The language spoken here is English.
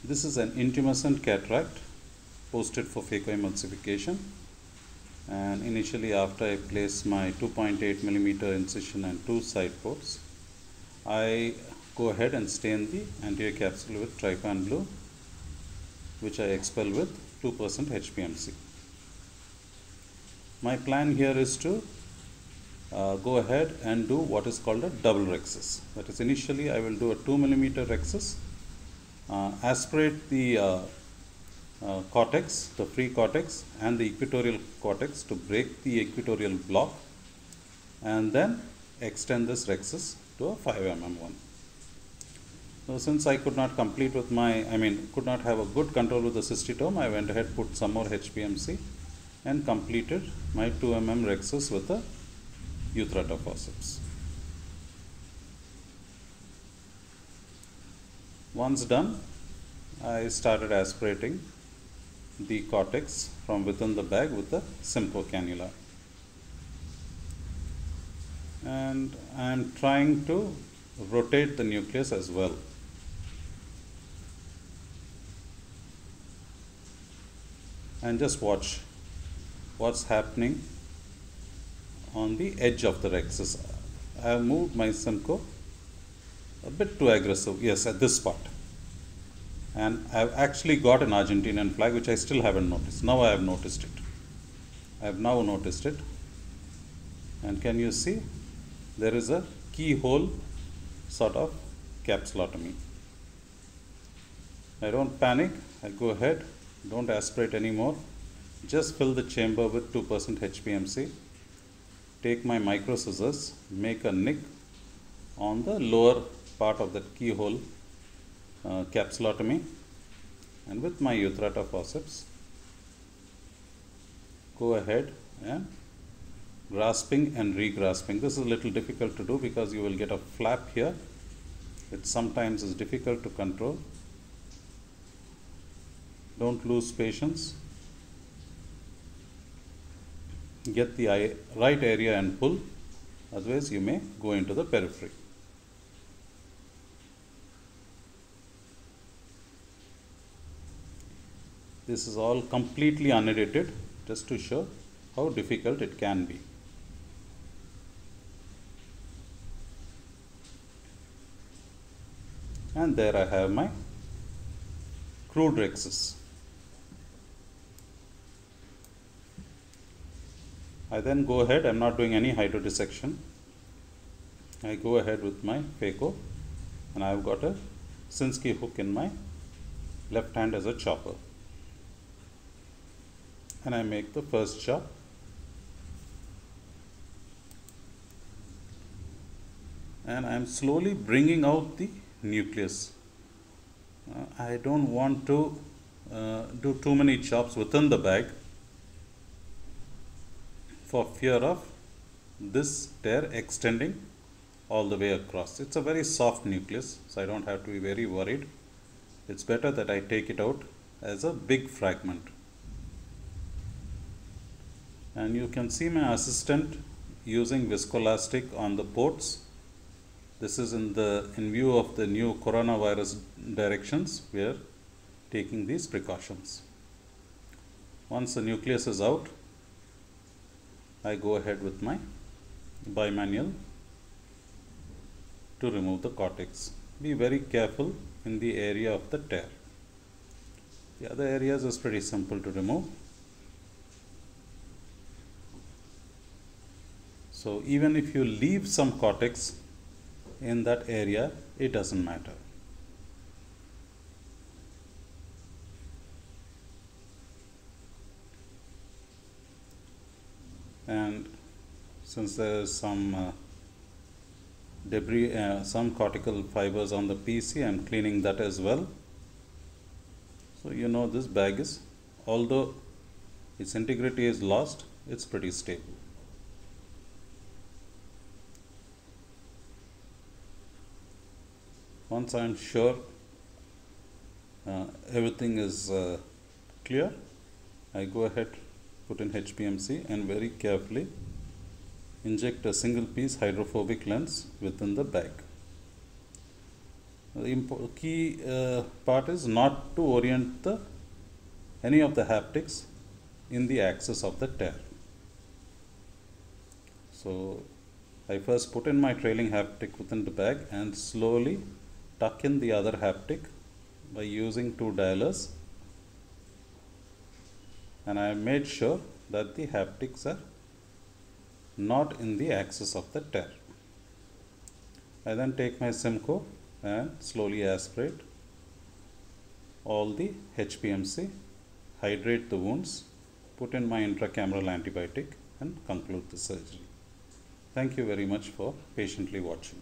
This is an intumescent cataract posted for phacoemulsification, and initially after I place my 2.8 millimeter incision and 2 side ports, I go ahead and stain the anterior capsule with trypan blue, which I expel with 2% HPMC. My plan here is to go ahead and do what is called a double rhexis. That is, initially I will do a 2 millimeter rhexis, aspirate the cortex, the free cortex and the equatorial cortex to break the equatorial block, and then extend this rhexis to a 5 mm one. So since I could not complete with my, could not have a good control with the cystitome, I went ahead, put some more HPMC and completed my 2 mm rhexis with a Utrata forceps. Once done, I started aspirating the cortex from within the bag with the Simcoe cannula, and I am trying to rotate the nucleus as well. And just watch what's happening on the edge of the rhexis. I have moved my Simcoe a bit too aggressive, yes, at this spot. And I have actually got an Argentinian flag, which I still haven't noticed. Now I have noticed it. I have now noticed it. And can you see? There is a keyhole sort of capsulotomy. I don't panic. I go ahead. Don't aspirate anymore. Just fill the chamber with 2% HPMC. Take my micro scissors, make a nick on the lower part of that keyhole capsulotomy, and with my Utrata forceps, go ahead and grasping and regrasping. This is a little difficult to do because you will get a flap here. It sometimes is difficult to control. Don't lose patience. Get the right area and pull, otherwise you may go into the periphery. This is all completely unedited, just to show how difficult it can be. And there I have my crude rhexis. I then go ahead, I am not doing any hydrodissection. I go ahead with my phaco, and I have got a Sinskey hook in my left hand as a chopper. And I make the first chop. And I am slowly bringing out the nucleus. I don't want to do too many chops within the bag, for fear of this tear extending all the way across. It's a very soft nucleus, so I don't have to be very worried. It's better that I take it out as a big fragment. And you can see my assistant using viscoelastic on the ports. This is in view of the new coronavirus directions. We are taking these precautions. Once the nucleus is out, I go ahead with my bimanual to remove the cortex. Be very careful in the area of the tear. The other areas is pretty simple to remove. So even if you leave some cortex in that area, it doesn't matter. And since there is some debris, some cortical fibers on the PC, I am cleaning that as well. So you know, this bag is, although its integrity is lost, it's pretty stable. Once I am sure everything is clear, I go ahead, put in HPMC, and very carefully inject a single piece hydrophobic lens within the bag. The key part is not to orient any of the haptics in the axis of the tear. So I first put in my trailing haptic within the bag and slowly tuck in the other haptic by using two dialers, and I made sure that the haptics are not in the axis of the tear. I then take my Simcoe and slowly aspirate all the HPMC, hydrate the wounds, put in my intracameral antibiotic and conclude the surgery. Thank you very much for patiently watching.